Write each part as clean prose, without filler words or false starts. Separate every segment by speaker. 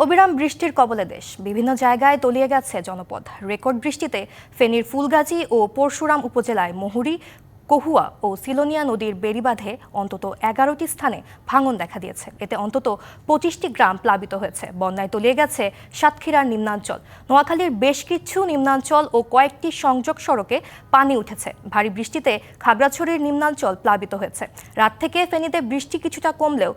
Speaker 1: অবিরাম বৃষ্টির কবলে দেশ, বিভিন্ন জায়গায় তলিয়ে গেছে জনপদ। রেকর্ড বৃষ্টিতে ফেনীর ফুলগাজী ও পরশুরাম উপজেলায় মহুরী, কহুয়া ও সিলোনিয়া নদীর বেড়িবাঁধে অন্তত 11টি স্থানে ভাঙন দেখা দিয়েছে। এতে অন্তত 25টি গ্রাম প্লাবিত হয়েছে। বন্যায় তলিয়ে গেছে সাতক্ষীরার নিম্নাঞ্চল, নোয়াখালীর বেশ কিছু নিম্নাঞ্চল ও কয়েকটি সংযোগ সড়কে পানি উঠেছে। ভারী বৃষ্টিতে খাগড়াছড়ির নিম্নাঞ্চল প্লাবিত হয়েছে। রাত থেকে ফেনীতে বৃষ্টি কিছুটা কমলেও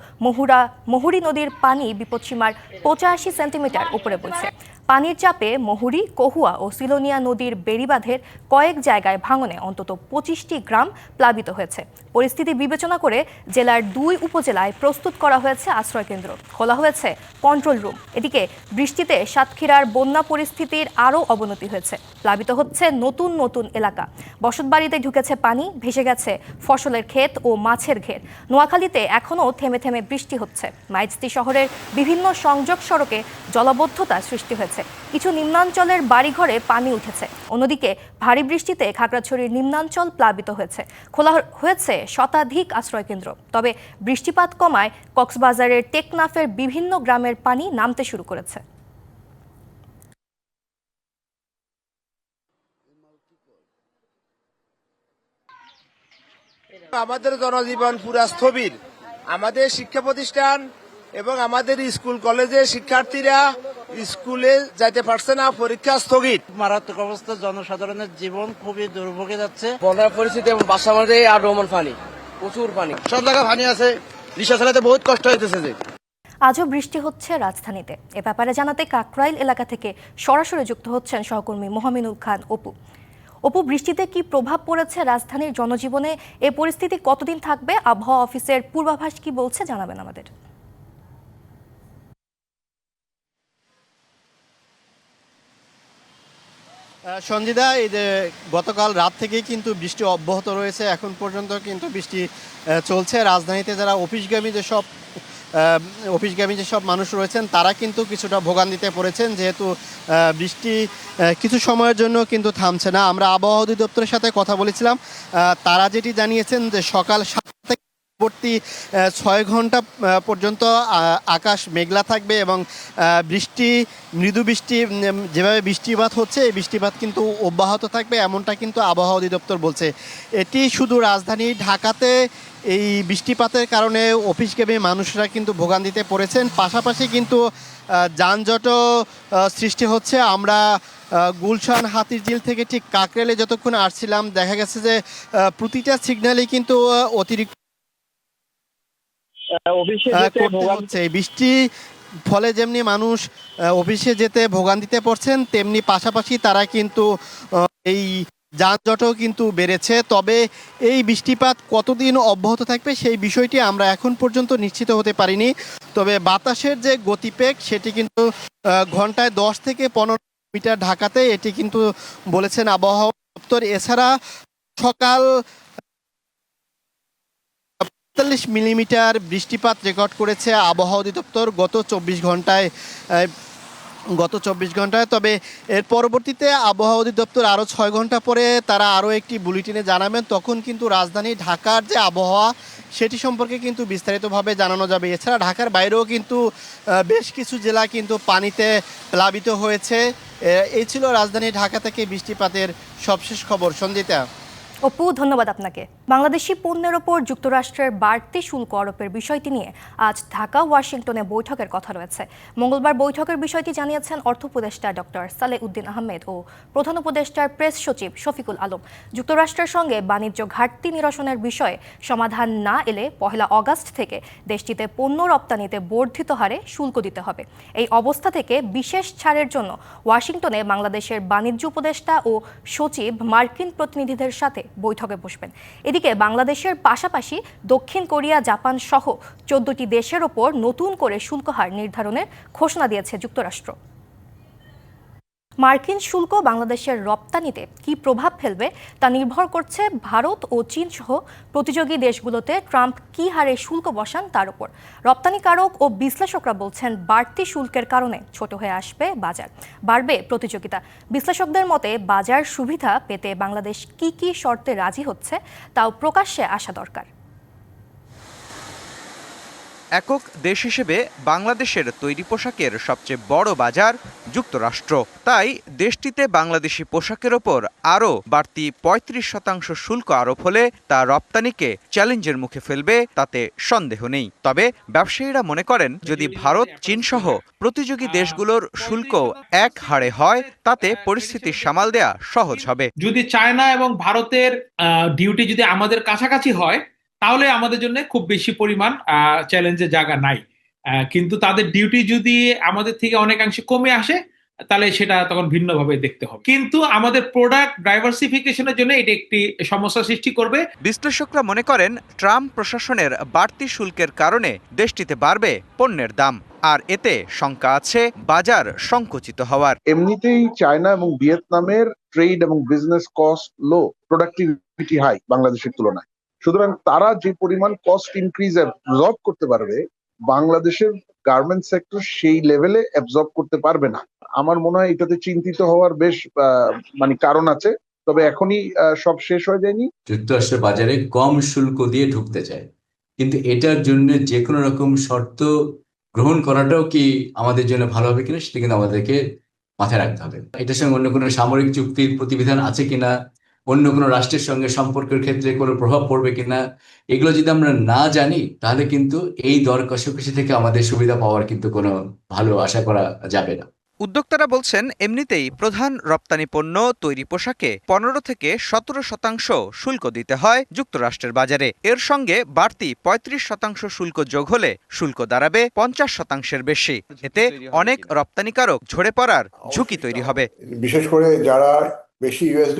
Speaker 1: মহুরী নদীর পানি বিপদসীমার 85 সেন্টিমিটার উপরে বইছে। পানির চাপে মহুরী, কহুয়া ও সিলোনিয়া নদীর বেড়িবাঁধের কয়েক জায়গায় ভাঙনে অন্তত 25টি গ্রাম প্লাবিত হয়েছে। পরিস্থিতি বিবেচনা করে জেলার 2 উপজেলায় প্রস্তুত করা হয়েছে আশ্রয়কেন্দ্র, খোলা হয়েছে কন্ট্রোল রুম। এদিকে বৃষ্টিতে সাতক্ষীরার বন্যা পরিস্থিতির আরও অবনতি হয়েছে। প্লাবিত হচ্ছে নতুন নতুন এলাকা, বসতবাড়িতে ঢুকেছে পানি, ভেসে গেছে ফসলের ক্ষেত ও মাছের ঘের। নোয়াখালীতে এখনও থেমে থেমে বৃষ্টি হচ্ছে। মাইজদি শহরের বিভিন্ন সংযোগ সড়কে জলাবদ্ধতা সৃষ্টি হয়েছে। কিছু নিম্নাঞ্চলের বাড়িঘরে পানি উঠেছে। অন্যদিকে ভারী বৃষ্টিতে খাগড়াছড়ির নিম্নাঞ্চল প্লাবিত হয়েছে। খোলা হয়েছে শতাধিক আশ্রয়কেন্দ্র। তবে বৃষ্টিপাত কমায় কক্সবাজারের টেকনাফের বিভিন্ন গ্রামের পানি নামতে শুরু করেছে।
Speaker 2: আমাদের জনজীবন পুরা স্থবির। আমাদের শিক্ষা প্রতিষ্ঠান এবং আমাদের স্কুল কলেজের শিক্ষার্থীরা স্কুলে যাইতে পারছে না, পরীক্ষা স্থগিত।
Speaker 3: মারাত্মক অবস্থা, জনসাধারণের জীবন খুবই দুর্ভোগে যাচ্ছে।
Speaker 4: বন্যার পরিস্থিতি এবং বাসার মধ্যে আর রোমান পানি, প্রচুর পানি, সব জায়গায় পানি আছে। রিক্সা চালাতে বহুত কষ্ট হইতেছে। যে
Speaker 1: আজও বৃষ্টি হচ্ছে রাজধানীতে। এ ব্যাপারে জানাতে কাকরাইল এলাকা থেকে সরাসরি যুক্ত হচ্ছেন সহকর্মী মোহামিনুল খান অপু। অপু, বৃষ্টিতে কি প্রভাব পড়েছে রাজধানীর জনজীবনে? এ পরিস্থিতি কতদিন থাকবে? আবহাওয়া অফিসের পূর্বাভাস কি বলছে, জানাবেন আমাদের।
Speaker 5: সঞ্জিদা, এই যে গতকাল রাত থেকেই কিন্তু বৃষ্টি অব্যাহত রয়েছে, এখন পর্যন্ত কিন্তু বৃষ্টি চলছে। রাজধানীতে যারা অফিসগামী যেসব মানুষ রয়েছেন তারা কিন্তু কিছুটা ভোগান্তিতে পড়েছেন, যেহেতু বৃষ্টি কিছু সময়ের জন্য কিন্তু থামছে না। আমরা আবহাওয়া অধিদপ্তরের সাথে কথা বলেছিলাম, তারা যেটি জানিয়েছেন যে সকাল 7 থেকে পরবর্তী 6 ঘন্টা পর্যন্ত আকাশ মেঘলা থাকবে এবং মৃদু বৃষ্টি, যেভাবে বৃষ্টিপাত হচ্ছে এই বৃষ্টিপাত কিন্তু অব্যাহত থাকবে, এমনটা কিন্তু আবহাওয়া অধিদপ্তর বলছে। এটি শুধু রাজধানী ঢাকাতে এই বৃষ্টিপাতের কারণে অফিসগামী মানুষরা কিন্তু ভোগান্তিতে পড়েছেন, পাশাপাশি কিন্তু যানজটও সৃষ্টি হচ্ছে। আমরা গুলশান হাতিরঝিল থেকে ঠিক কাকরাইলে যতক্ষণ আসছিলাম, দেখা গেছে যে প্রতিটা সিগন্যালে কিন্তু অতিরিক্ত হচ্ছে। বৃষ্টি ফলে যেমনি মানুষ অফিসে যেতে ভোগান্তিতে পড়ছেন, তেমনি পাশাপাশি তারা কিন্তু এই যানজটও কিন্তু বেড়েছে। তবে এই বৃষ্টিপাত কতদিন অব্যাহত থাকবে সেই বিষয়টি আমরা এখন পর্যন্ত নিশ্চিত হতে পারিনি। তবে বাতাসের যে গতিবেগ সেটি কিন্তু ঘন্টায় 10 থেকে 15 কিলোমিটার ঢাকাতে, এটি কিন্তু বলেছেন আবহাওয়া দপ্তর। এছাড়া সকাল 45 মিলিমিটার বৃষ্টিপাত রেকর্ড করেছে আবহাওয়া অধিদপ্তর গত 24 ঘন্টায়। তবে এর পরবর্তীতে আবহাওয়া অধিদপ্তর আরও 6 ঘন্টা পরে তারা আরও একটি বুলেটিনে জানাবেন, তখন কিন্তু রাজধানী ঢাকার যে আবহাওয়া সেটি সম্পর্কে কিন্তু বিস্তারিতভাবে জানানো যাবে। এছাড়া ঢাকার বাইরেও কিন্তু বেশ কিছু জেলা কিন্তু পানিতে প্লাবিত হয়েছে। এই ছিল রাজধানী ঢাকা থেকে বৃষ্টিপাতের সবশেষ খবর। সঞ্জিতা।
Speaker 1: অপু, ধন্যবাদ আপনাকে। বাংলাদেশি পণ্যের ওপর যুক্তরাষ্ট্রের বাড়তি শুল্ক আরোপের বিষয়টি নিয়ে আজ ঢাকা ওয়াশিংটনে বৈঠকের কথা রয়েছে। মঙ্গলবার বৈঠকের বিষয়টি জানিয়েছেন অর্থ উপদেষ্টা ডক্টর সালেহ উদ্দিন আহমেদ ও প্রধান উপদেষ্টার প্রেস সচিব শফিকুল আলম। যুক্তরাষ্ট্রের সঙ্গে বাণিজ্য ঘাটতি নিরসনের বিষয়ে সমাধান না এলে 1 অগাস্ট থেকে দেশটিতে পণ্য রপ্তানিতে বর্ধিত হারে শুল্ক দিতে হবে। এই অবস্থা থেকে বিশেষ ছাড়ের জন্য ওয়াশিংটনে বাংলাদেশের বাণিজ্য উপদেষ্টা ও সচিব মার্কিন প্রতিনিধিদের সাথে বৈঠকে বসবেন। এদিকে বাংলাদেশের পাশাপাশি দক্ষিণ কোরিয়া, জাপান সহ 14টি দেশের ওপর নতুন করে শুল্ক হার নির্ধারণের ঘোষণা দিয়েছে যুক্তরাষ্ট্র। মার্কিন শুল্ক বাংলাদেশের রপ্তানিতে কি প্রভাব ফেলবে তা নির্ভর করছে ভারত ও চীন সহ প্রতিযোগী দেশগুলোতে ট্রাম্প কি হারে শুল্ক বসান তার উপর। রপ্তানিকারক ও বিশ্লেষকরা বলছেন, বাড়তি শুল্কের কারণে ছোট হয়ে আসবে বাজার, বাড়বে প্রতিযোগিতা। বিশ্লেষকদের মতে বাজার সুবিধা পেতে বাংলাদেশ কি কি শর্তে রাজি হচ্ছে তাও প্রকাশ্যে আসা দরকার।
Speaker 6: একক দেশ হিসেবে বাংলাদেশের তৈরি পোশাকের সবচেয়ে বড় বাজার যুক্তরাষ্ট্র। তাই দেশটিতে বাংলাদেশি পোশাকের ওপর আরও বাড়তি ৩৫% শুল্ক আরোপ হলে তা রপ্তানিকে চ্যালেঞ্জের মুখে ফেলবে তাতে সন্দেহ নেই। তবে ব্যবসায়ীরা মনে করেন যদি ভারত, চীনসহ প্রতিযোগী দেশগুলোর শুল্ক এক হারে হয় তাতে পরিস্থিতি সামাল দেয়া সহজ হবে।
Speaker 7: যদি চায়না এবং ভারতের ডিউটি যদি আমাদের কাছাকাছি হয় তাহলে আমাদের জন্য খুব বেশি পরিমাণ চ্যালেঞ্জের জায়গা নাই, কিন্তু তাদের ডিউটি যদি আমাদের থেকে অনেকাংশে কমে আসে তাহলে সেটা তখন ভিন্নভাবে দেখতে হবে। কিন্তু আমাদের প্রোডাক্ট ডাইভার্সিফিকেশনের জন্য এটি একটি সমস্যা সৃষ্টি করবে।
Speaker 6: বিশ্লেষকরা মনে করেন ট্রাম্প প্রশাসনের বাড়তি শুল্কের কারণে দেশটিতে বাড়বে পণ্যের দাম, আর এতে শঙ্কা আছে বাজার সংকুচিত হওয়ার।
Speaker 8: এমনিতেই চায়না এবং ভিয়েতনামের ট্রেড এবং বিজনেস কস্ট লো, প্রোডাক্টিভিটি হাই বাংলাদেশের তুলনায়। সুতরাং তারা যে পরিমাণ কস্ট ইনক্রিজ অ্যাবজর্ব করতে পারবে, বাংলাদেশের গার্মেন্ট সেক্টর সেই লেভেলে অ্যাবজর্ব করতে পারবে না। আমার মনে হয় এটাতে চিন্তিত হওয়ার বেশ কারণ আছে, তবে এখনই সব শেষ হয়ে যায়নি।
Speaker 9: যুক্তরাষ্ট্রের বাজারে কম শুল্ক দিয়ে ঢুকতে চায়, কিন্তু এটার জন্য যে কোনো রকম শর্ত গ্রহণ করাটাও কি আমাদের জন্য ভালো হবে কিনা সেটা কিন্তু আমাদেরকে মাথায় রাখতে হবে। এটার সঙ্গে অন্য কোনো সামরিক চুক্তির প্রতিবিধান আছে কিনা, অন্য কোনো রাষ্ট্রের সঙ্গে সম্পর্কের ক্ষেত্রে কোনো প্রভাব পড়বে কিনা, এগুলো যদি আমরা না জানি তাহলে কিন্তু এই দর কষাকষি থেকে আমাদের সুবিধা পাওয়ার কিন্তু কোনো ভালো আশা করা যাবে না।
Speaker 6: উদ্যোক্তারা বলছেন এমনিতেই প্রধান রপ্তানি পণ্য তৈরি পোশাকে ১৫ থেকে ১৭% শুল্ক দিতে হয় যুক্তরাষ্ট্রের বাজারে। এর সঙ্গে বাড়তি ৩৫% শুল্ক যোগ হলে শুল্ক দাঁড়াবে ৫০%-এর বেশি। এতে অনেক রপ্তানিকারক ঝরে পড়ার ঝুঁকি তৈরি হবে।
Speaker 10: বিশেষ করে যারা বেশি ইউএস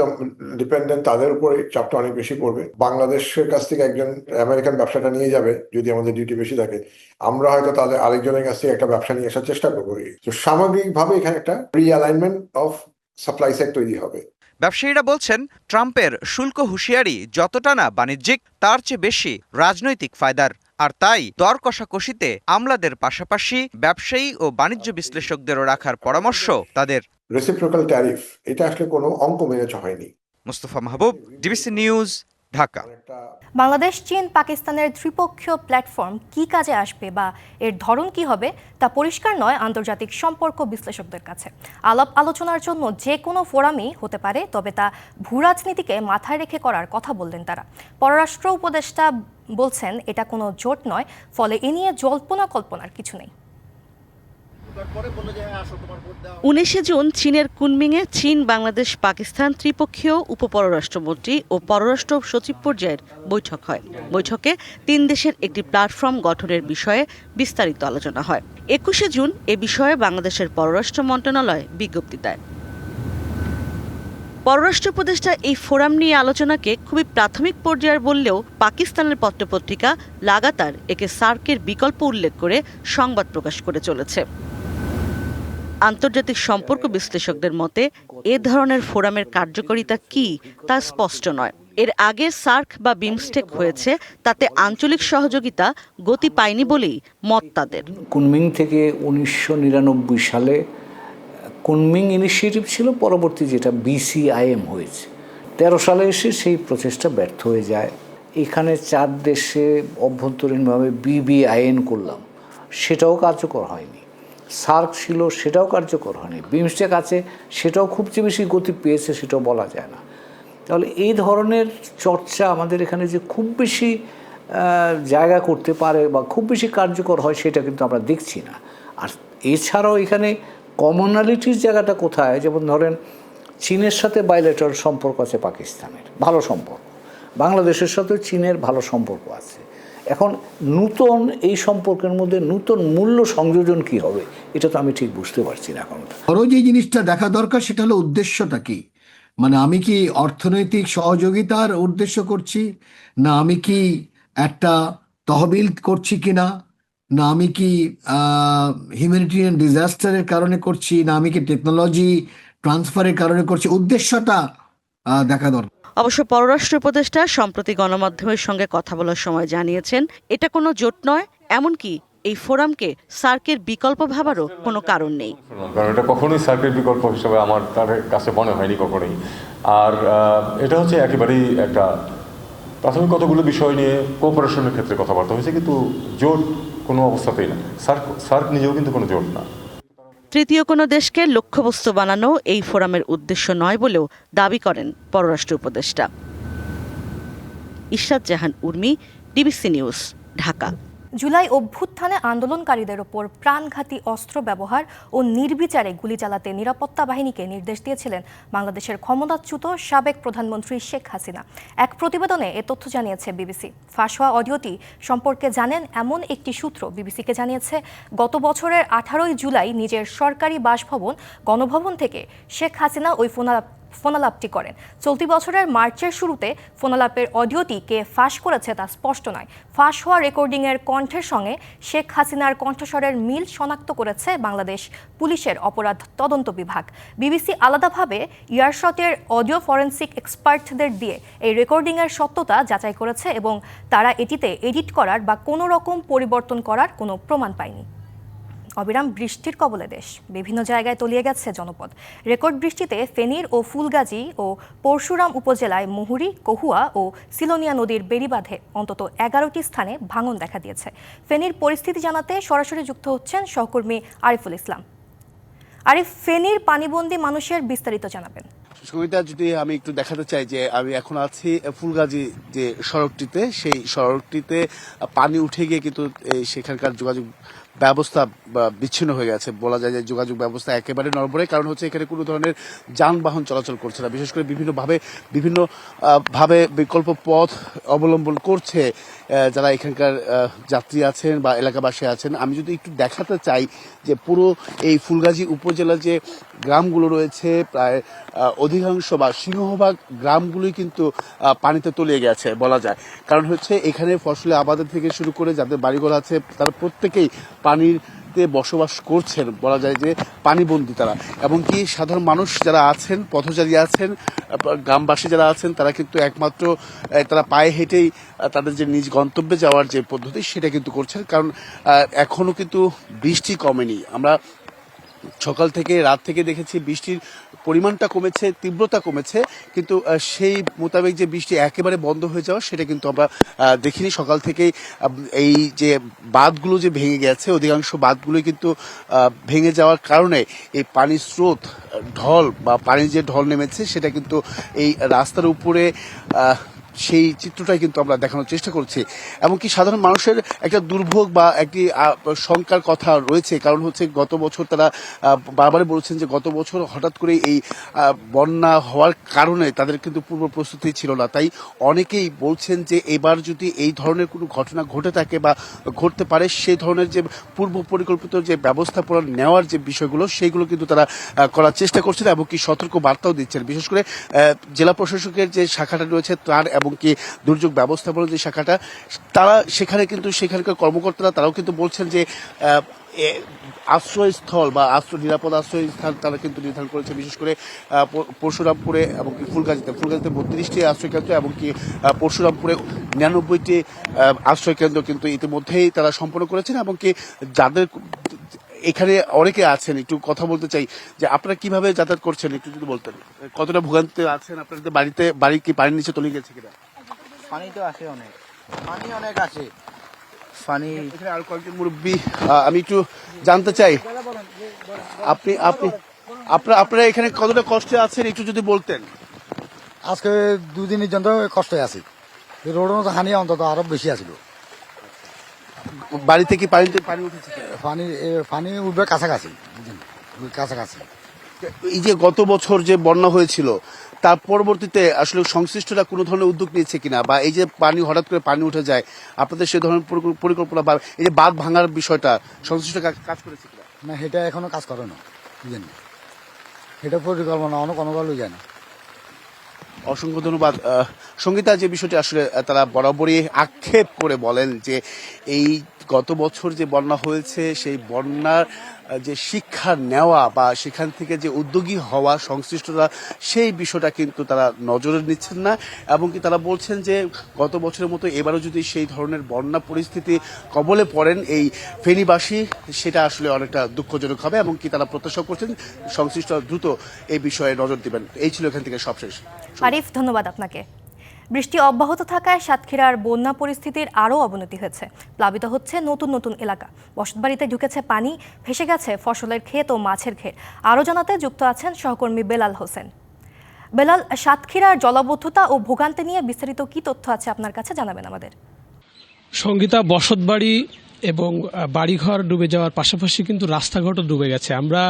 Speaker 10: ডিপেন্ডেন্ট তাদের উপরে চাপটা অনেক বেশি পড়বে। বাংলাদেশের কাছ থেকে একজন আমেরিকান ব্যবসাটা নিয়ে যাবে, যদি আমাদের ডিউটি বেশি থাকে, আমরা হয়তো তাদের আরেকজনের কাছ থেকে একটা ব্যবসা নিয়ে আসার চেষ্টা করবো। তো সামগ্রিকভাবে এখানে একটা রিঅ্যালাইনমেন্ট অফ সাপ্লাই সাইড তৈরি হবে।
Speaker 6: ব্যবসায়ীরা বলছেন ট্রাম্পের শুল্ক হুঁশিয়ারি যতটা না বাণিজ্যিক, তার চেয়ে বেশি রাজনৈতিক ফায়দার। আর তাই দর কষাকষিতে আমলাদের পাশাপাশি ব্যবসায়ী ও বাণিজ্য বিশ্লেষকদেরও রাখার পরামর্শ তাদের।
Speaker 10: রেসিপ্রোকাল ট্যারিফ, এটা আসলে কোনো অঙ্ক মেনে হয়নি।
Speaker 6: মুস্তফা মাহবুব, ডিবিসি নিউজ, ঢাকা।
Speaker 1: বাংলাদেশ, চীন, পাকিস্তানের ত্রিপক্ষীয় প্ল্যাটফর্ম কি কাজে আসবে বা এর ধরন কি হবে তা পরিষ্কার নয় আন্তর্জাতিক সম্পর্ক বিশ্লেষকদের কাছে। আলাপ আলোচনার জন্য যে কোনো ফোরামই হতে পারে, তবে তা ভূরাজনীতিকে মাথায় রেখে করার কথা বললেন তারা। পররাষ্ট্র উপদেষ্টা বলছেন এটা কোনো জোট নয়, ফলে এ নিয়ে জল্পনা কল্পনার কিছু নেই।
Speaker 11: 19 জুন চীনের কুনমিংয়ে চীন, বাংলাদেশ, পাকিস্তান ত্রিপক্ষীয় উপপররাষ্ট্রমন্ত্রী ও পররাষ্ট্র সচিব পর্যায়ের বৈঠক হয়। বৈঠকে 3 দেশের একটি প্ল্যাটফর্ম গঠনের বিষয়ে বিস্তারিত আলোচনা হয়। 21 জুন এ বিষয়ে বাংলাদেশের পররাষ্ট্র মন্ত্রণালয় বিজ্ঞপ্তি দেয়। পররাষ্ট্র উপদেষ্টা এই ফোরাম নিয়ে আলোচনাকে খুবই প্রাথমিক পর্যায়ের বললেও পাকিস্তানের পত্রপত্রিকা লাগাতার একে সার্কের বিকল্প উল্লেখ করে সংবাদ প্রকাশ করে চলেছে। আন্তর্জাতিক সম্পর্ক বিশ্লেষকদের মতে এ ধরনের ফোরামের কার্যকারিতা কি তা স্পষ্ট নয়। এর আগে সার্ক বা বিমস্টেক হয়েছে, তাতে আঞ্চলিক সহযোগিতা গতি পায়নি বলেই মত তাদের।
Speaker 12: কুনমিং থেকে 1999 সালে কুনমিং ইনিশিয়েটিভ ছিল, পরবর্তী যেটা BCIM হয়েছে। 13 সালে এসে সেই প্রচেষ্টা ব্যর্থ হয়ে যায়। এখানে 4 দেশে অভ্যন্তরীণভাবে BBIN করলাম, সেটাও কার্যকর হয়নি। সার্ক ছিল, সেটাও কার্যকর হয়নি। বিমস্টেক আছে, সেটাও খুব যে বেশি গতি পেয়েছে সেটাও বলা যায় না। তাহলে এই ধরনের চর্চা আমাদের এখানে যে খুব বেশি জায়গা করতে পারে বা খুব বেশি কার্যকর হয় সেটা কিন্তু আমরা দেখছি না। আর এছাড়াও এখানে কমনালিটির জায়গাটা কোথায়? যেমন ধরেন চীনের সাথে বাইলেটারাল সম্পর্ক আছে পাকিস্তানের, ভালো সম্পর্ক। বাংলাদেশের সাথে চীনের ভালো সম্পর্ক আছে। এখন নূতন এই সম্পর্কের মধ্যে নূতন মূল্য সংযোজন কি হবে, এটা তো আমি ঠিক বুঝতে পারছি না এখন।
Speaker 13: বড় যে জিনিসটা দেখা দরকার সেটা হলো উদ্দেশ্যটা কি। মানে আমি কি অর্থনৈতিক সহযোগিতার উদ্দেশ্য করছি, না আমি কি একটা তহবিল করছি কিনা, না আমি কি হিউম্যানিটেরিয়ান ডিজাস্টারের কারণে করছি, না আমি কি টেকনোলজি ট্রান্সফারের কারণে করছি, উদ্দেশ্যটা দেখা দরকার।
Speaker 11: অবশ্য পররাষ্ট্র উপদেষ্টা সম্প্রতি গণমাধ্যমের সঙ্গে কথা বলার সময় জানিয়েছেন এটা কোনো জোট নয়, এমনকি এই ফোরামকে সার্কের বিকল্প ভাবারও কোনো কারণ নেই।
Speaker 14: কারণ এটা কখনোই সার্কের বিকল্প হিসেবে আমার তার কাছে মনে হয়নি কখনোই। আর এটা হচ্ছে একেবারেই একটা প্রাথমিক কতগুলো বিষয় নিয়ে কোঅপারেশনের ক্ষেত্রে কথাবার্তা হয়েছে, কিন্তু জোট কোনো অবস্থাতেই না। সার্ক নিজেও কিন্তু কোনো জোট না।
Speaker 11: তৃতীয় কোনো দেশকে লক্ষ্যবস্তু বানানো এই ফোরামের উদ্দেশ্য নয় বলেও দাবি করেন পররাষ্ট্র উপদেষ্টা। ইশরাত জাহান উর্মি, ডিবিসি নিউজ, ঢাকা।
Speaker 1: জুলাই অভ্যুত্থানে আন্দোলনকারীদের ওপর প্রাণঘাতী অস্ত্র ব্যবহার ও নির্বিচারে গুলি চালাতে নিরাপত্তা বাহিনীকে নির্দেশ দিয়েছিলেন বাংলাদেশের ক্ষমতাচ্যুত সাবেক প্রধানমন্ত্রী শেখ হাসিনা। এক প্রতিবেদনে এ তথ্য জানিয়েছে বিবিসি। ফাঁস হওয়া অডিওটি সম্পর্কে জানেন এমন একটি সূত্র বিবিসিকে জানিয়েছে, গত বছরের 18 জুলাই নিজের সরকারি বাসভবন গণভবন থেকে শেখ হাসিনা ওই ফোনালাপটি করেন। চলতি বছরের মার্চের শুরুতে ফোনালাপের অডিওটি কে ফাঁস করেছে তা স্পষ্ট নয়। ফাঁস হওয়া রেকর্ডিংয়ের কণ্ঠের সঙ্গে শেখ হাসিনার কণ্ঠস্বরের মিল শনাক্ত করেছে বাংলাদেশ পুলিশের অপরাধ তদন্ত বিভাগ। বিবিসি আলাদাভাবে ইয়ারশটের অডিও ফরেনসিক এক্সপার্টদের দিয়ে এই রেকর্ডিংয়ের সত্যতা যাচাই করেছে এবং তারা এটিতে এডিট করার বা কোনো রকম পরিবর্তন করার কোনো প্রমাণ পায়নি। অবিরাম বৃষ্টির কবলে দেশ, বিভিন্ন জায়গায় তলিয়ে গেছে জনপদ। রেকর্ড বৃষ্টিতে ফেনীর ও ফুলগাজী ও পরশুরাম উপজেলায় মুহুরী, কহুয়া ও সিলোনিয়া নদীর বেড়িবাঁধে অন্তত 11টি স্থানে ভাঙন দেখা দিয়েছে। ফেনীর পরিস্থিতি জানাতে সরাসরি যুক্ত হচ্ছেন সহকর্মী আরিফুল ইসলাম। আরিফ, ফেনীর পানিবন্দী মানুষের বিস্তারিত জানাবেন।
Speaker 15: সুবিধা যদি আমি একটু দেখাতে চাই যে আমি এখন আছি ফুলগাজী যে সড়কটিতে, সেই সড়কটিতে পানি উঠে গিয়ে কিন্তু সেখানকার যোগাযোগ ব্যবস্থা বিচ্ছিন্ন হয়ে গেছে। বলা যায় যে যোগাযোগ ব্যবস্থা একেবারে নড়বড়ে, কারণ হচ্ছে এখানে কোনো ধরনের যানবাহন চলাচল করছে না। বিশেষ করে বিভিন্ন ভাবে বিকল্প পথ অবলম্বন করছে যারা এখানকার যাত্রী আছেন বা এলাকাবাসী আছেন। আমি যদি একটু দেখাতে চাই যে পুরো এই ফুলগাজী উপজেলার যে গ্রামগুলো রয়েছে, প্রায় অধিকাংশ বা সিংহভাগ গ্রামগুলোই কিন্তু পানিতে তলিয়ে গেছে বলা যায়। কারণ হচ্ছে এখানে ফসলে আবাদের থেকে শুরু করে যাদের বাড়িঘর আছে তারা প্রত্যেকেই পানিতে বসবাস করছেন, বলা যায় যে পানিবন্দী তারা। এমনকি সাধারণ মানুষ যারা আছেন, পথচারী আছেন, গ্রামবাসী যারা আছেন, তারা কিন্তু একমাত্র তারা পায়ে হেঁটেই তাদের যে নিজ গন্তব্যে যাওয়ার যে পদ্ধতি সেটা কিন্তু করছেন, কারণ এখনো কিন্তু বৃষ্টি কমেনি। আমরা সকাল থেকে রাত থেকে দেখেছি বৃষ্টির পরিমাণটা কমেছে, তীব্রতা কমেছে, কিন্তু সেই মোতাবেক যে বৃষ্টি একেবারে বন্ধ হয়ে যাওয়া সেটা কিন্তু আমরা দেখিনি। সকাল থেকেই এই যে বাঁধগুলো যে ভেঙে গেছে, অধিকাংশ বাঁধগুলো কিন্তু ভেঙে যাওয়ার কারণে এই পানির স্রোত, ঢল বা পানির যে ঢল নেমেছে সেটা কিন্তু এই রাস্তার উপরে সেই চিত্রটাই কিন্তু আমরা দেখানোর চেষ্টা করছি। এমনকি সাধারণ মানুষের একটা দুর্ভোগ বা একটি শঙ্কার কথা রয়েছে, কারণ হচ্ছে গত বছর তারা বারবারই বলছেন যে গত বছর হঠাৎ করে এই বন্যা হওয়ার কারণে তাদের কিন্তু পূর্ব প্রস্তুতি ছিল না। তাই অনেকেই বলছেন যে এবার যদি এই ধরনের কোনো ঘটনা ঘটে থাকে বা ঘটতে পারে, সেই ধরনের যে পূর্ব পরিকল্পিত যে ব্যবস্থাপনা নেওয়ার যে বিষয়গুলো সেইগুলো কিন্তু তারা করার চেষ্টা করছেন, এমনকি সতর্ক বার্তাও দিচ্ছেন। বিশেষ করে জেলা প্রশাসকের যে শাখাটা রয়েছে ত্রাণ এমনকি দুর্যোগ ব্যবস্থাপনা যে শাখাটা, তারা সেখানে কিন্তু সেখানকার কর্মকর্তারা তারাও কিন্তু বলছেন যে আশ্রয়স্থল বা নিরাপদ আশ্রয়স্থান তারা কিন্তু নির্ধারণ করেছে। বিশেষ করে পরশুরামপুরে এমনকি ফুলগাজীতে 32টি আশ্রয়কেন্দ্র, এমনকি পরশুরামপুরে 99টি আশ্রয়কেন্দ্র কিন্তু ইতিমধ্যেই তারা সম্পন্ন করেছেন। এমনকি যাদের এখানে অনেকে আছেন, একটু কথা বলতে চাই যে আপনারা কিভাবে যাতায়াত করছেন একটু যদি বলতেন, কতটা ভোগান্তি আছেন আপনাদের বাড়ি কি পানির নিচে তলিয়ে গেছে কিনা?
Speaker 3: পানি তো আসে, পানি অনেক আসে। পানি
Speaker 15: এখানে আর কয়েকজন মুরব্বী, আমি একটু জানতে চাই আপনারা এখানে কতটা কষ্টে আছেন একটু যদি বলতেন।
Speaker 16: আজকে 2 দিনের জন্য কষ্টে আছি, রোডের মতো হানি অন্তত আরো বেশি আছিল।
Speaker 15: বাড়িতে কি পানি উঠেছে?
Speaker 16: পানি উঠবে কাছাকাছি।
Speaker 15: এই যে গত বছর যে বন্যা হয়েছিল তার পরবর্তীতে আসলে সংশ্লিষ্টরা কোনো ধরনের উদ্যোগ নিয়েছে কিনা, বা এই যে হঠাৎ করে পানি উঠে যায় আপনাদের সে ধরনের পরিকল্পনা বা এই যে বাঁধ ভাঙার বিষয়টা সংশ্লিষ্ট কাজ করেছে কিনা?
Speaker 16: না, সেটা এখনো কাজ করে না, এটা পরিকল্পনা অনেক যায় না।
Speaker 15: অসংখ্য ধন্যবাদ। সঙ্গীতা, যে বিষয়টি আসলে তারা বরাবরই আক্ষেপ করে বলেন যে এই গত বছর যে বন্যা হয়েছে সেই বন্যার যে শিক্ষা নেওয়া বা সেখান থেকে যে উদ্যোগী হওয়া সংশ্লিষ্টরা, সেই বিষয়টা কিন্তু তারা নজরে নিচ্ছেন না। এবং কি তারা বলছেন যে গত বছরের মতো এবারও যদি সেই ধরনের বন্যা পরিস্থিতি কবলে পড়েন এই ফেনীবাসী, সেটা আসলে অনেকটা দুঃখজনক হবে। এবং কি তারা প্রত্যাশা করছেন সংশ্লিষ্ট দ্রুত এই বিষয়ে নজর দিবেন। এই ছিল এখান থেকে সবশেষ।
Speaker 1: আরিফ, ধন্যবাদ আপনাকে। বৃষ্টি অব্যাহত থাকায় সাতক্ষীরার বন্যা পরিস্থিতির আরও অবনতি হয়েছে। প্লাবিত হচ্ছে নতুন নতুন এলাকা, বসতবাড়িতে ঢুকেছে পানি, ভেসে গেছে ফসলের ক্ষেত ও মাছের ঘের। আরও জানাতে যুক্ত আছেন সহকর্মী বেলাল হোসেন। বেলাল, সাতক্ষীরার জলাবদ্ধতা ও ভোগান্তি নিয়ে বিস্তারিত কি তথ্য আছে আপনার কাছে, জানাবেন আমাদের।
Speaker 17: সঙ্গীতা, বসতবাড়ি এবং বাড়িঘর ডুবে যাওয়ার পাশাপাশি কিন্তু রাস্তাঘাটও ডুবে গেছে। আমরা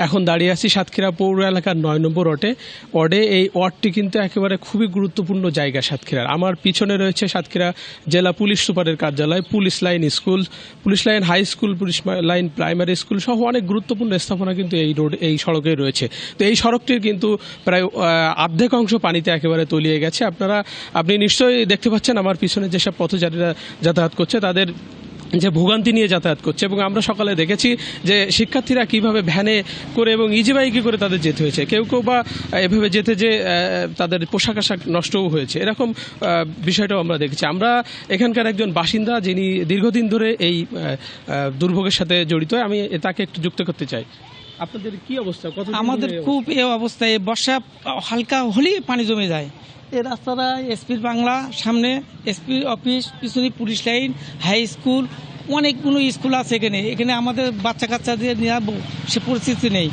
Speaker 17: এখন দাঁড়িয়ে আছি সাতক্ষীরা পৌর এলাকার ৯ নম্বর ওয়ার্ডে। এই ওয়ার্ডটি কিন্তু একেবারে খুবই গুরুত্বপূর্ণ জায়গা সাতক্ষীরার। আমার পিছনে রয়েছে সাতক্ষীরা জেলা পুলিশ সুপারের কার্যালয়, police line school, police line high school, police line primary school সহ অনেক গুরুত্বপূর্ণ স্থাপনা কিন্তু এই সড়কে রয়েছে। তো এই সড়কটির কিন্তু প্রায় অর্ধেক অংশ পানিতে একেবারে তলিয়ে গেছে। আপনি নিশ্চয়ই দেখতে পাচ্ছেন আমার পিছনে যেসব পথচারীরা যাতায়াত করছে তাদের যে ভোগান্তি নিয়ে যাতায়াত করছে। এবং আমরা সকালে দেখেছি যে শিক্ষার্থীরা কিভাবে ভ্যানে করে এবং ইজি বাইকে করে তাদের যেতে হয়েছে। কেউ বা এভাবে যেতে যে তাদের পোশাক আশাক নষ্টও হয়েছে, এরকম বিষয়টাও আমরা দেখেছি। আমরা এখানকার একজন বাসিন্দা যিনি দীর্ঘদিন ধরে এই দুর্ভোগের সাথে জড়িত, আমি তাকে একটু যুক্ত করতে চাই। আপনাদের কি অবস্থা?
Speaker 18: আমাদের খুব এই অবস্থায়, বর্ষা হালকা হলেই পানি জমে যায়। এই রাস্তাটা এসপির বাংলা, সামনে এসপি অফিস, পিছনে পুলিশ লাইন, হাই স্কুল, অনেকগুলো স্কুল আছে এখানে আমাদের বাচ্চা কাচ্চাদের নিয়ে সে পরিস্থিতি নেই।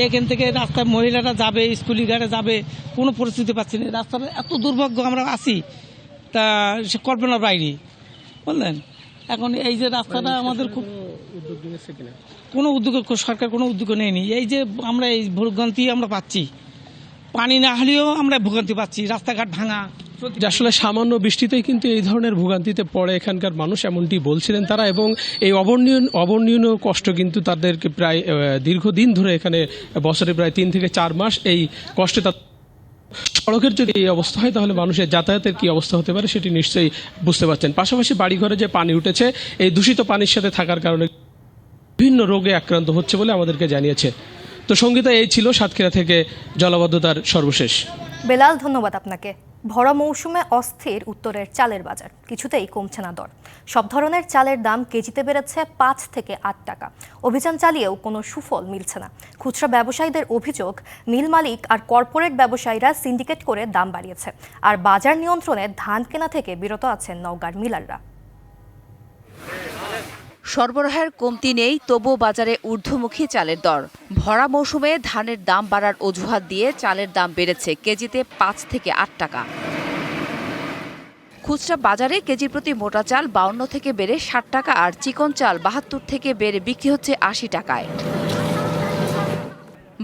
Speaker 18: এখান থেকে রাস্তায় মহিলারা যাবে, স্কুলি গাড়ি যাবে, কোনো পরিস্থিতি পাচ্ছি না। রাস্তাটা এত দুর্ভাগ্য আমরা আছি, তা সে কল্পনার বাইরে, বুঝলেন। এখন এই যে রাস্তাটা আমাদের খুব কোনো উদ্যোগ, সরকার কোনো উদ্যোগ নেয়নি। এই যে আমরা এই ভোগান্তি আমরা পাচ্ছি, পানি না হলেও আমরা ভোগান্তি পাচ্ছি, রাস্তাঘাট ভাঙা।
Speaker 17: আসলে সামান্য বৃষ্টিতেই কিন্তু এই ধরনের ভোগান্তিতে পড়ে এখানকার মানুষ, এমনটি বলছিলেন তারা। এবং এই অবর্ণনীয় কষ্ট কিন্তু তাদেরকে প্রায় দীর্ঘদিন ধরে, এখানে বছরে প্রায় 3 থেকে 4 মাস এই কষ্টে সড়কের যদি এই অবস্থা হয় তাহলে মানুষের যাতায়াতের কি অবস্থা হতে পারে সেটি নিশ্চয়ই বুঝতে পারছেন। পাশাপাশি বাড়িঘরে যে পানি উঠেছে, এই দূষিত পানির সাথে থাকার কারণে বিভিন্ন রোগে আক্রান্ত হচ্ছে বলে আমাদেরকে জানিয়েছে। তো সঙ্গীতা, এই ছিল সাতক্ষীরা থেকে জলাবদ্ধতার সর্বশেষ।
Speaker 1: বেলাল, ধন্যবাদ আপনাকে। ভরা মৌসুমে অস্থির উত্তরের চালের বাজার, কিছুতেই কমছে না দর। সব ধরনের চালের দাম কেজিতে বেড়েছে 5 থেকে 8 টাকা। অভিযান চালিয়েও কোনো সুফল মিলছে না। খুচরা ব্যবসায়ীদের অভিযোগ, মিল মালিক আর কর্পোরেট ব্যবসায়ীরা সিন্ডিকেট করে দাম বাড়িয়েছে। আর বাজার নিয়ন্ত্রণে ধান কেনা থেকে বিরত আছেন নওগাঁর মিলাররা।
Speaker 19: সরবরাহের কমতি নেই, তবুও বাজারে ঊর্ধ্বমুখী চালের দর। ভরা মৌসুমে ধানের দাম বাড়ার অজুহাত দিয়ে চালের দাম বেড়েছে কেজিতে 5 থেকে 8 টাকা। খুচরা বাজারে কেজি প্রতি মোটা চাল 52 থেকে বেড়ে 60 টাকা, আর চিকন চাল 72 থেকে বেড়ে বিক্রি হচ্ছে 80 টাকায়।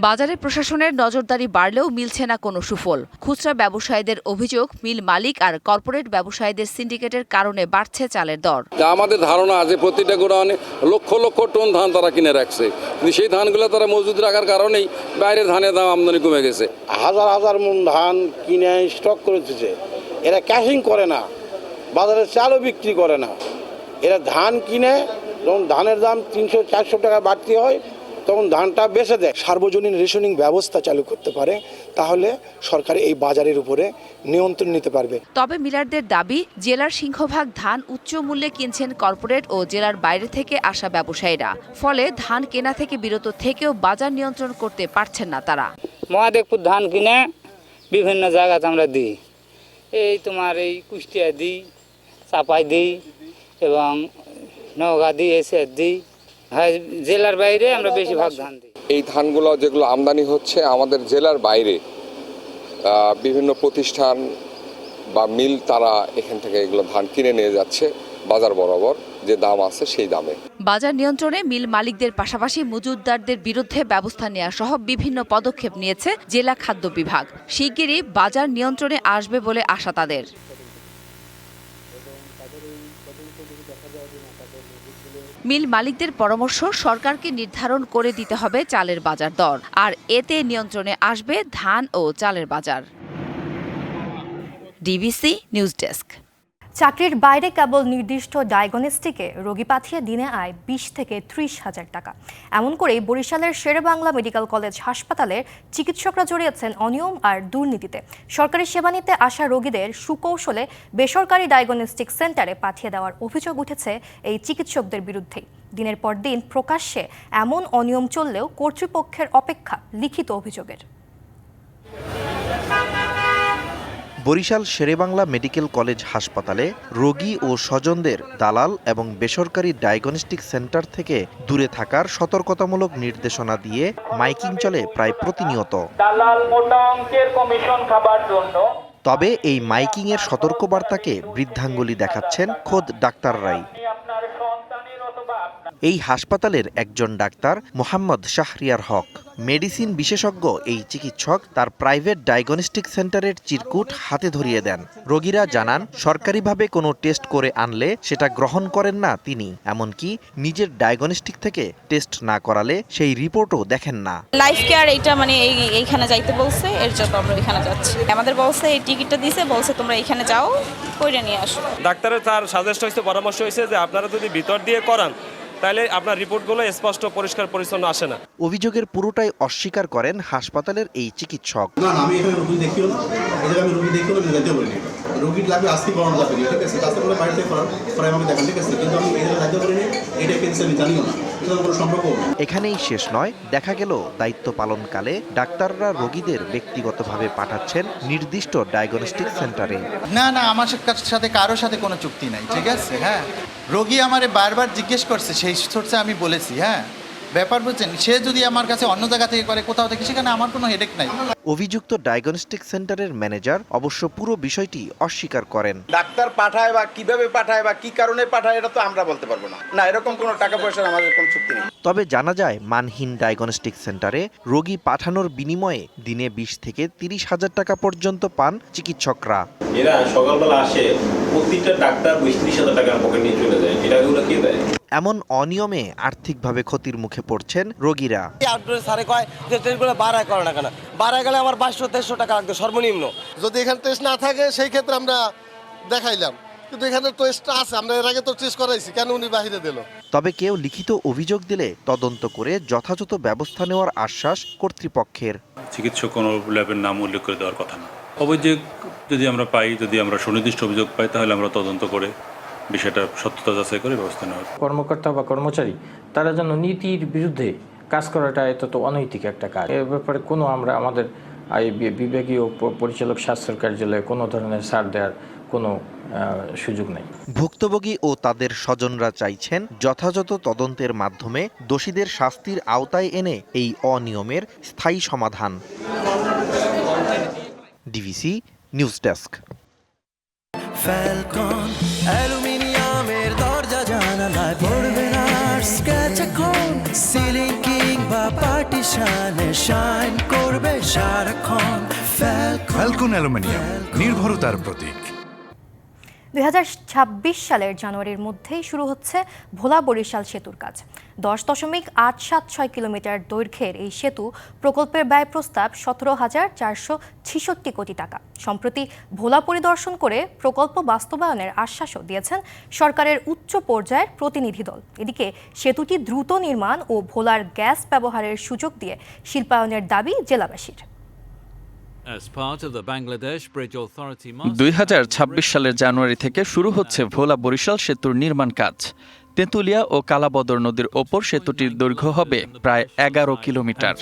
Speaker 19: বাজারে প্রশাসনের নজরদারি বাড়লেও মিলছে না কোনো সুফল। খুচরা ব্যবসায়ীদের অভিযোগ, মিল মালিক আর কর্পোরেট ব্যবসায়ীদের সিন্ডিকেটের কারণে বাড়ছে চালের দর।
Speaker 20: আমাদের ধারণা আছে প্রতিটা গোডাউনে লক্ষ লক্ষ টন ধান তারা কিনে রাখছে, কিন্তু সেই ধানগুলো তারা মজুদ রাখার কারণেই বাইরের ধানের দাম আমদানি কমে গেছে।
Speaker 3: হাজার হাজার মন ধান কিনে স্টক করে দিচ্ছে, এরা ক্যাশিং করে না, বাজারে চালও বিক্রি করে না। এরা ধান কিনে, যখন ধানের দাম 300-400 টাকা বাড়তি হয় তখন ধানটা বেচে দেয়।
Speaker 21: সার্বজনীন রেশনিং ব্যবস্থা চালু করতে পারে, তাহলে সরকার এই বাজারের উপরে নিয়ন্ত্রণ নিতে পারবে।
Speaker 19: তবে মিলারদের দাবি, জেলার সিংহভাগ ধান উচ্চ মূল্যে কিনছেন কর্পোরেট ও জেলার বাইরে থেকে আসা ব্যবসায়ীরা। ফলে ধান কেনা থেকে বিরত থেকেও বাজার নিয়ন্ত্রণ করতে পারছেন না তারা।
Speaker 22: মহাদেবপুর ধান কিনে বিভিন্ন জায়গাতে আমরা দিই, এই তোমার এই কুষ্টিয়া দিই, চাপাই দিই এবং নওগাঁ দিই, এসে দিই। হ্যাঁ, জেলার বাইরে আমরা বেশিরভাগ ধান দিই।
Speaker 23: এই ধানগুলো যেগুলো আমদানি হচ্ছে আমাদের জেলার বাইরে বিভিন্ন প্রতিষ্ঠান বা মিল তারা এখান থেকে এগুলো ধান কিনে নিয়ে যাচ্ছে বাজার বরাবর যে দাম আছে সেই দামে।
Speaker 19: বাজার নিয়ন্ত্রণে মিল মালিকদের পাশাপাশি মজুতদারদের বিরুদ্ধে ব্যবস্থা নেওয়া সহ বিভিন্ন পদক্ষেপ নিয়েছে জেলা খাদ্য বিভাগ। শিগগিরই বাজার নিয়ন্ত্রণে আসবে বলে আশা তাদের। মিল মালিকদের পরামর্শ, সরকারকে নির্ধারণ করে দিতে হবে চালের বাজার দর, আর এতে নিয়ন্ত্রণে আসবে ধান ও চালের বাজার। DBC news desk.
Speaker 1: চাকরির বাইরে কেবল নির্দিষ্ট ডায়াগনস্টিকে রোগী পাঠিয়ে দিনে আয় 20 থেকে 30 হাজার টাকা। এমন করেই বরিশালের শেরেবাংলা মেডিকেল কলেজ হাসপাতালের চিকিৎসকরা জড়িয়েছেন অনিয়ম আর দুর্নীতিতে। সরকারি সেবা নিতে আসা রোগীদের সুকৌশলে বেসরকারি ডায়াগনস্টিক সেন্টারে পাঠিয়ে দেওয়ার অভিযোগ উঠেছে এই চিকিৎসকদের বিরুদ্ধে। দিনের পর দিন প্রকাশ্যে এমন অনিয়ম চললেও কর্তৃপক্ষের অপেক্ষা লিখিত অভিযোগের।
Speaker 2: বরিশাল শেরেবাংলা মেডিকেল কলেজ হাসপাতালে রোগী ও স্বজনদের দালাল এবং বেসরকারি ডায়াগনস্টিক সেন্টার থেকে দূরে থাকার সতর্কতামূলক নির্দেশনা দিয়ে মাইকিং চলে প্রায় প্রতিনিয়ত।
Speaker 4: দালাল মোটা অঙ্কের কমিশন খাবার জন্য।
Speaker 2: তবে এই মাইকিংয়ের সতর্কবার্তাকে বৃদ্ধাঙ্গুলি দেখাচ্ছেন খোদ ডাক্তাররাই। এই হাসপাতালের একজন ডাক্তার মোহাম্মদ শাহরিয়ার হক, মেডিসিন বিশেষজ্ঞ এই চিকিৎসক তার প্রাইভেট ডায়াগনস্টিক সেন্টারের চিরকুট হাতে ধরিয়ে দেন। রোগীরা জানান সরকারিভাবে কোনো টেস্ট করে আনলে সেটা গ্রহণ করেন না তিনি, এমনকি নিজের ডায়াগনস্টিক থেকে টেস্ট না করালে সেই রিপোর্টও দেখেন না।
Speaker 5: লাইফ কেয়ার এইটা মানে এইখানে যাইতে বলছে, এর জন্য আমরা এখানে যাচ্ছি। আমাদের বলছে এই টিকিটটা দিছে, বলছে তোমরা এখানে যাও কইরা নিয়ে আসো।
Speaker 24: ডাক্তারের তার সাজেস্ট হয়েছে, পরামর্শ হয়েছে যে আপনারা যদি ভিতর দিয়ে করান তাহলে আপনার রিপোর্টগুলো স্পষ্ট পরিষ্কার পরিচ্ছন্ন আসে না।
Speaker 2: অভিযোগের পুরোটাই অস্বীকার করেন হাসপাতালের এই চিকিৎসক।
Speaker 25: না, আমি এখানে রোগী দেখিও না, এই জায়গায় আমি রোগী দেখিও না, যেতে বলিনি। রোগীর লাগবে আজকে করানো যাবে, ঠিক আছে? কাছে করে বাড়িতে পরে আমাকে দেখান, ঠিক আছে? কিন্তু আমি এই জায়গায় যেতে বলিনি, এটা কেস আমি জানিও না, এটা কোনো সম্পর্ক না।
Speaker 2: এখানেই শেষ নয়, দেখা গেল দায়িত্ব পালনকালে ডাক্তাররা রোগীদের ব্যক্তিগতভাবে পাঠাচ্ছেন নির্দিষ্ট ডায়াগনস্টিক সেন্টারে।
Speaker 26: না, আমার সাথে কারোর সাথে কোনো চুক্তি নাই, ঠিক আছে? হ্যাঁ, রোগী আমারে বারবার জিজ্ঞেস করছে, সেই সোর্সে আমি বলেছি। হ্যাঁ, ব্যাপার বুঝছেন, সে যদি আমার কাছে অন্য জায়গা থেকে করে, কোথাও থেকে, সেখানে আমার কোনো হেডেক নাই।
Speaker 2: অভিযুক্ত ডায়াগনস্টিক সেন্টারের ম্যানেজার অবশ্য পুরো বিষয়টি অস্বীকার করেন।
Speaker 27: ডাক্তার পাঠায় বা কিভাবে পাঠায় বা কি কারণে পাঠায় এটা তো আমরা বলতে পারবো না। না, এরকম কোনো টাকা পয়সার আমাদের কোনো চুক্তি নেই।
Speaker 2: তবে জানা যায় মানহীন ডায়াগনস্টিক সেন্টারে রোগী পাঠানোর বিনিময়ে দিনে 20 থেকে 30,000 টাকা পর্যন্ত পান চিকিৎসকরা।
Speaker 28: এরা সকালবেলা আসে, প্রত্যেকটা ডাক্তার 20-30,000 টাকা পকেট নিয়ে চলে যায়। এটা ওরা কে দেয়?
Speaker 2: এমন অনিয়মে আর্থিকভাবে ক্ষতির মুখে পড়ছেন রোগীরা।
Speaker 29: স্যারে কয় যে টেস্টগুলো বাড়ায় করে না কেন? বাড়ায় গেলে আমার 2200-2300 টাকা লাগবে সর্বনিম্ন।
Speaker 30: যদি এখানে টেস্ট না থাকে সেই ক্ষেত্রে আমরা দেখাইলাম, কিন্তু এখানে টেস্টটা আছে, আমরা এর আগে তো টেস্ট করাইছি, কেন উনি বাহিরে দিল?
Speaker 2: তবে কেউ লিখিত অভিযোগ দিলে তদন্ত করে যথাযথ ব্যবস্থা নেওয়ার আশ্বাস কর্তৃপক্ষের।
Speaker 31: চিকিৎসক কোনো ল্যাবের নাম উল্লেখ করে দেওয়ার কথা না। অভিযোগ যদি আমরা পাই, যদি আমরা সুনির্দিষ্ট অভিযোগ পাই, তাহলে আমরা তদন্ত করে বিষয়টা সত্যতা যাচাই করে ব্যবস্থা নেওয়া।
Speaker 32: কর্মকর্তা বা কর্মচারী তারা যেন নীতির বিরুদ্ধে কাজ করাটা এটা তো অনৈতিক একটা কাজ। এ ব্যাপারে কোনো আমরা আমাদের বিভাগীয় পরিচালক স্বাস্থ্য কার্যালয়ে কোনো ধরনের ছাড় দেওয়ার কোনো সুযোগ নেই।
Speaker 2: ভুক্তভোগী ও তাদের স্বজনরা চাইছেন যথাযথ তদন্তের মাধ্যমে দোষীদের শাস্তির আওতায় এনে এই অনিয়মের স্থায়ী সমাধান। DVC news desk.
Speaker 33: ফ্যালকন অ্যালুমিনিয়ামের দরজা জানালায় পড়বে না স্ক্র্যাচ এখন, সিলিং কিংবা পার্টিশনে শাইন করবে সারাক্ষণ।
Speaker 34: ফ্যালকন অ্যালুমিনিয়াম, নির্ভরতার প্রতীক।
Speaker 1: 2026 সালের জানুয়ারির মধ্যেই শুরু হচ্ছে ভোলা বরিশাল সেতুর কাজ। 10.876 কিলোমিটার দৈর্ঘ্যের এই সেতু প্রকল্পের ব্যয় প্রস্তাব 17,466 কোটি টাকা। সম্প্রতি ভোলা পরিদর্শন করে প্রকল্প বাস্তবায়নের আশ্বাসও দিয়েছেন সরকারের উচ্চ পর্যায়ের প্রতিনিধি দল। এদিকে সেতুটি দ্রুত নির্মাণ ও ভোলার গ্যাস ব্যবহারের সুযোগ দিয়ে শিল্পায়নের দাবি জেলাবাসীর।
Speaker 35: 2026 সালের জানুয়ারি থেকে শুরু হচ্ছে ভোলা বরিশাল সেতুর নির্মাণ কাজ। তেঁতুলিয়া ও কালাবদর নদীর ওপর সেতুটির দৈর্ঘ্য হবে প্রায় 11 কিলোমিটার।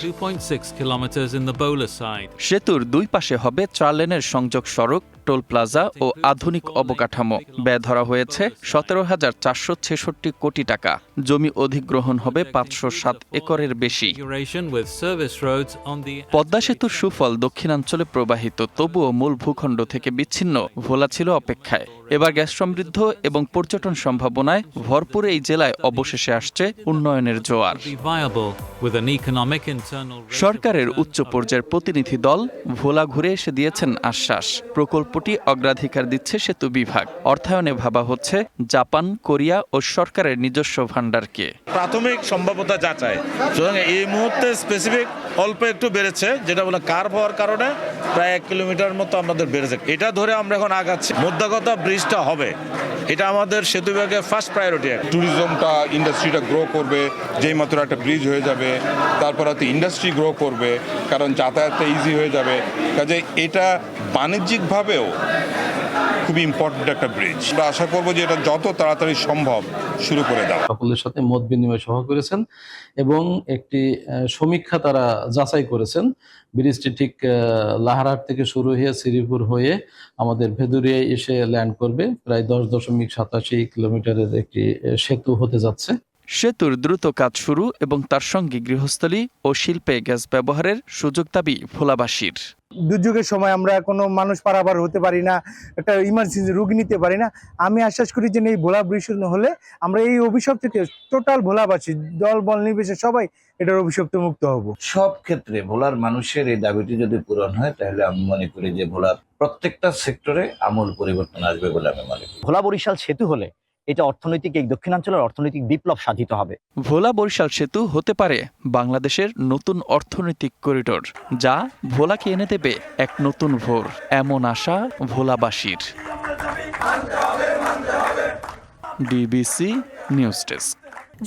Speaker 35: সেতুর দুই পাশে হবে 4 লেনের সংযোগ সড়ক, টোল প্লাজা ও আধুনিক অবকাঠামো। ব্যয় ধরা হয়েছে 17,466 কোটি টাকা। জমি অধিগ্রহণ হবে 507 একরের বেশি। পদ্মা সেতুর সুফল দক্ষিণাঞ্চলে প্রবাহিত, তবুও মূল ভূখণ্ড থেকে বিচ্ছিন্ন ভোলা ছিল অপেক্ষায়। এবার গ্যাস সমৃদ্ধ এবং পর্যটন সম্ভাবনায় ভরপুর এই জেলায় অবশেষে আসছে উন্নয়নের জোয়ার। সরকারের উচ্চ পর্যায়ের প্রতিনিধি দল ভোলা ঘুরে এসে দিয়েছেন আশ্বাস। প্রকল্পটি অগ্রাধিকার দিচ্ছে সেতু বিভাগ। অর্থায়নে ভাবা হচ্ছে জাপান, কোরিয়া ও সরকারের নিজস্ব ভান্ডারকে।
Speaker 36: প্রাথমিক সম্ভাব্যতা যাচাই, সুতরাং এই মুহূর্তে স্পেসিফিক অল্প একটু বেড়েছে, যেটা বলে কার্ভ হওয়ার কারণে প্রায় 1 কিলোমিটার মতো আমাদের বেড়েছে। এটা ধরে আমরা এখন আগাচ্ছি। মোদ্দাকথা ব্রিজটা হবে, এটা আমাদের সেতু বিভাগের ফার্স্ট প্রায়োরিটি।
Speaker 14: ট্যুরিজমটা, ইন্ডাস্ট্রিটা গ্রো করবে, যেই মাত্র একটা ব্রিজ হয়ে যাবে, তারপর হয়তো ইন্ডাস্ট্রি গ্রো করবে, কারণ যাতায়াতটা ইজি হয়ে যাবে। কাজে এটা বাণিজ্যিকভাবেও
Speaker 3: খুবই ইম্পর্টেন্ট একটা ব্রিজ। আমরা আশা করব যে এটা যত তাড়াতাড়ি সম্ভব শুরু করে দেওয়া।
Speaker 6: সকলের সাথে মত বিনিময় সভা করেছেন এবং একটি সমীক্ষা তারা যাচাই করেছেন। ব্রিজটি ঠিক লাহারহাট থেকে শুরু হয়ে শ্রীপুর হয়ে আমাদের ভেদুরিয়ায় এসে ল্যান্ড করবে। প্রায় 10.87 কিলোমিটারের একটি সেতু হতে যাচ্ছে।
Speaker 35: সেতুর দ্রুত কাজ শুরু এবং তার সঙ্গে গৃহস্থলী ও শিল্পে গ্যাস ব্যবহারের সুযোগ দাবি ভোলাবাসীর।
Speaker 7: দুর্যোগের সময় আমরা কোনো মানুষ পারাপার হতে পারি না, একটা ইমার্জেন্সি রোগী নিতে পারি না। আমি আশ্বাস করি যে এই ভোলা ব্রিজ হলে আমরা এই অভিশাপ থেকে টোটাল ভোলাবাসী দল বল নির্বিশেষে সবাই এটার অভিশপ্ত মুক্ত হব।
Speaker 8: সব ক্ষেত্রে ভোলার মানুষের এই দাবিটি যদি পূরণ হয় তাহলে আমি মনে করি যে ভোলার প্রত্যেকটা সেক্টরে আমূল পরিবর্তন আসবে বলে আমি মনে করি।
Speaker 9: ভোলা বরিশাল সেতু হলে এটা অর্থনৈতিক এই দক্ষিণাঞ্চলের অর্থনৈতিক বিপ্লব সাধিত হবে।
Speaker 35: ভোলা বরিশাল সেতু হতে পারে বাংলাদেশের নতুন অর্থনৈতিক করিডোর, যা ভোলাকে এনে দেবে এক নতুন ভোর, এমন আশা ভোলাবাসীর। DBC news desk.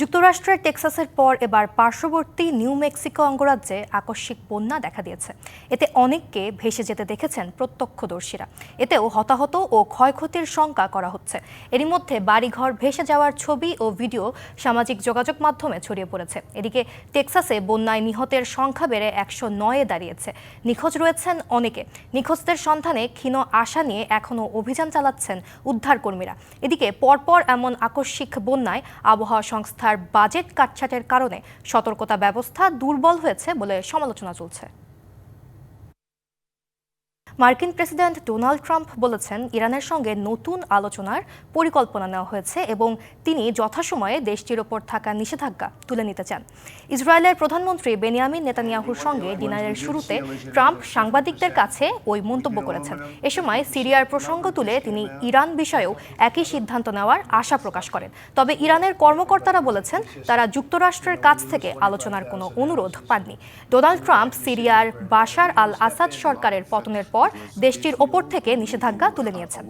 Speaker 1: যুক্তরাষ্ট্রের টেক্সাসের পর এবার পার্শ্ববর্তী নিউ মেক্সিকো অঙ্গরাজ্যে আকস্মিক বন্যা দেখা দিয়েছে। এতে অনেককে ভেসে যেতে দেখেছেন প্রত্যক্ষদর্শীরা। এতেও হতাহত ও ক্ষয়ক্ষতির শঙ্কা করা হচ্ছে। এরই মধ্যে বাড়িঘর ভেসে যাওয়ার ছবি ও ভিডিও সামাজিক যোগাযোগ মাধ্যমে ছড়িয়ে পড়েছে। এদিকে টেক্সাসে বন্যায় নিহতের সংখ্যা বেড়ে 109-এ দাঁড়িয়েছে। নিখোঁজ রয়েছেন অনেকে। নিখোঁজদের সন্ধানে ক্ষীণ আশা নিয়ে এখনও অভিযান চালাচ্ছেন উদ্ধারকর্মীরা। এদিকে পরপর এমন আকস্মিক বন্যায় আবহাওয়া সংস্থা বাজেট কাটছাটের কারণে সতর্কতা ব্যবস্থা দুর্বল হয়েছে বলে সমালোচনা চলছে। মার্কিন প্রেসিডেন্ট ডোনাল্ড ট্রাম্প বলেছেন ইরানের সঙ্গে নতুন আলোচনার পরিকল্পনা নেওয়া হয়েছে এবং তিনি যথাসময়ে দেশটির ওপর থাকা নিষেধাজ্ঞা তুলে নিতে চান। ইসরায়েলের প্রধানমন্ত্রী বেনিয়ামিন নেতানিয়াহুর সঙ্গে ডিনারের শুরুতে ট্রাম্প সাংবাদিকদের কাছে ওই মন্তব্য করেছেন। এ সময় সিরিয়ার প্রসঙ্গ তুলে তিনি ইরান বিষয়েও একই সিদ্ধান্ত নেওয়ার আশা প্রকাশ করেন। তবে ইরানের কর্মকর্তারা বলেছেন তারা যুক্তরাষ্ট্রের কাছ থেকে আলোচনার কোনো অনুরোধ পাননি। ডোনাল্ড ট্রাম্প সিরিয়ার বাশার আল আসাদ সরকারের পতনের পর দেশটির ওপর থেকে নিষেধাজ্ঞা তুলে নিয়েছেন।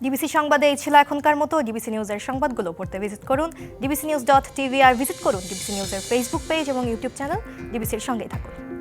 Speaker 1: ডিবিসি সংবাদে এই ছিল এখনকার মতো। ডিবিসি নিউজের সংবাদগুলো পড়তে ভিজিট করুন dbcnews.tv আর ভিজিট করুন ডিবিসি নিউজের ফেসবুক পেজ এবং ইউটিউব চ্যানেল। ডিবিসির সঙ্গেই থাকুন।